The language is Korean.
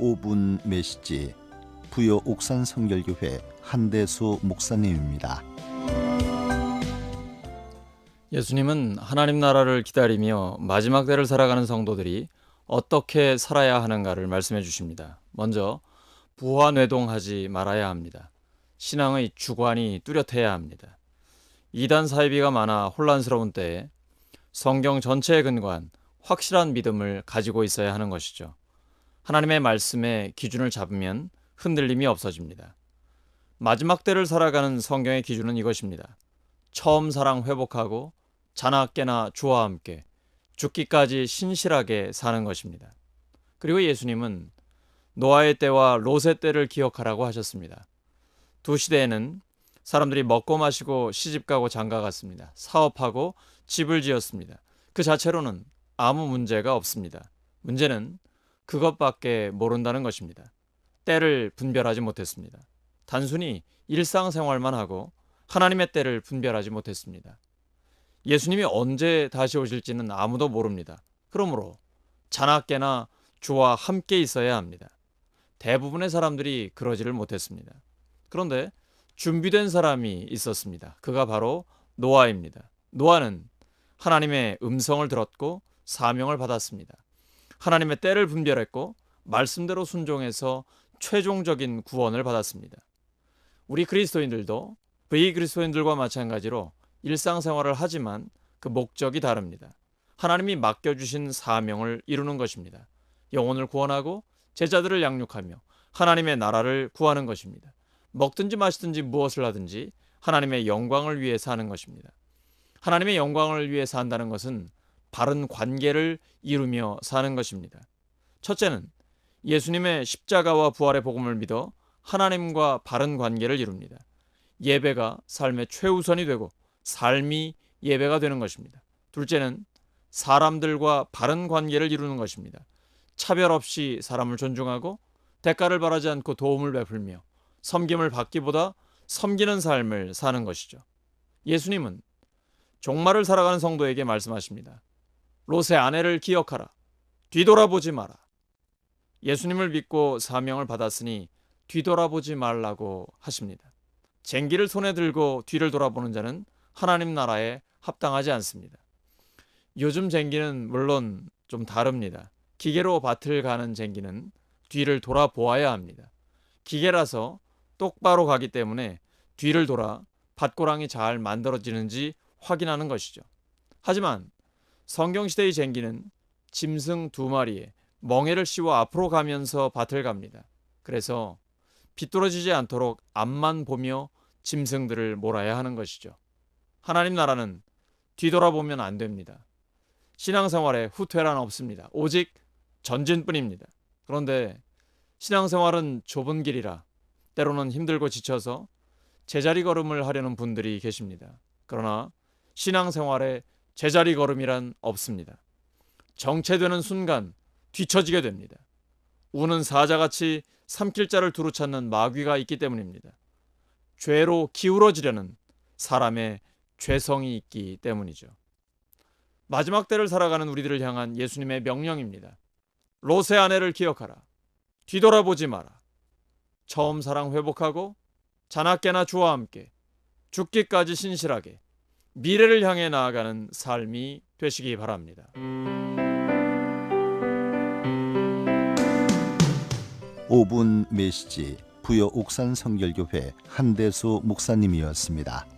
5분 메시지 부여 옥산 성결교회 한대수 목사님입니다. 예수님은 하나님 나라를 기다리며 마지막 때를 살아가는 성도들이 어떻게 살아야 하는가를 말씀해 주십니다. 먼저 부화뇌동하지 말아야 합니다. 신앙의 주관이 뚜렷해야 합니다. 이단 사이비가 많아 혼란스러운 때에 성경 전체에 근거한 확실한 믿음을 가지고 있어야 하는 것이죠. 하나님의 말씀에 기준을 잡으면 흔들림이 없어집니다. 마지막 때를 살아가는 성경의 기준은 이것입니다. 처음 사랑 회복하고 자나 깨나 주와 함께 죽기까지 신실하게 사는 것입니다. 그리고 예수님은 노아의 때와 롯의 때를 기억하라고 하셨습니다. 두 시대에는 사람들이 먹고 마시고 시집가고 장가갔습니다. 사업하고 집을 지었습니다. 그 자체로는 아무 문제가 없습니다. 문제는 그것밖에 모른다는 것입니다. 때를 분별하지 못했습니다. 단순히 일상생활만 하고 하나님의 때를 분별하지 못했습니다. 예수님이 언제 다시 오실지는 아무도 모릅니다. 그러므로 자나 깨나 주와 함께 있어야 합니다. 대부분의 사람들이 그러지를 못했습니다. 그런데 준비된 사람이 있었습니다. 그가 바로 노아입니다. 노아는 하나님의 음성을 들었고 사명을 받았습니다. 하나님의 때를 분별했고 말씀대로 순종해서 최종적인 구원을 받았습니다. 우리 그리스도인들도 비그리스도인들과 마찬가지로 일상생활을 하지만 그 목적이 다릅니다. 하나님이 맡겨주신 사명을 이루는 것입니다. 영혼을 구원하고 제자들을 양육하며 하나님의 나라를 구하는 것입니다. 먹든지 마시든지 무엇을 하든지 하나님의 영광을 위해 사는 것입니다. 하나님의 영광을 위해 산다는 것은 바른 관계를 이루며 사는 것입니다. 첫째는 예수님의 십자가와 부활의 복음을 믿어 하나님과 바른 관계를 이룹니다. 예배가 삶의 최우선이 되고 삶이 예배가 되는 것입니다. 둘째는 사람들과 바른 관계를 이루는 것입니다. 차별 없이 사람을 존중하고 대가를 바라지 않고 도움을 베풀며 섬김을 받기보다 섬기는 삶을 사는 것이죠. 예수님은 종말을 살아가는 성도에게 말씀하십니다. 롯의 아내를 기억하라. 뒤돌아보지 마라. 예수님을 믿고 사명을 받았으니 뒤돌아보지 말라고 하십니다. 쟁기를 손에 들고 뒤를 돌아보는 자는 하나님 나라에 합당하지 않습니다. 요즘 쟁기는 물론 좀 다릅니다. 기계로 밭을 가는 쟁기는 뒤를 돌아보아야 합니다. 기계라서 똑바로 가기 때문에 뒤를 돌아 밭고랑이 잘 만들어지는지 확인하는 것이죠. 하지만 성경시대의 쟁기는 짐승 2마리에 멍에를 씌워 앞으로 가면서 밭을 갑니다. 그래서 비뚤어지지 않도록 앞만 보며 짐승들을 몰아야 하는 것이죠. 하나님 나라는 뒤돌아보면 안 됩니다. 신앙생활에 후퇴란 없습니다. 오직 전진뿐입니다. 그런데 신앙생활은 좁은 길이라 때로는 힘들고 지쳐서 제자리 걸음을 하려는 분들이 계십니다. 그러나 신앙생활에 제자리 걸음이란 없습니다. 정체되는 순간 뒤처지게 됩니다. 우는 사자같이 삼킬 자를 두루 찾는 마귀가 있기 때문입니다. 죄로 기울어지려는 사람의 죄성이 있기 때문이죠. 마지막 때를 살아가는 우리들을 향한 예수님의 명령입니다. 롯의 아내를 기억하라. 뒤돌아보지 마라. 처음 사랑 회복하고 자나 깨나 주와 함께 죽기까지 신실하게 미래를 향해 나아가는 삶이 되시기 바랍니다. 5분 메시지 부여 옥산 성결교회 한대수 목사님이었습니다.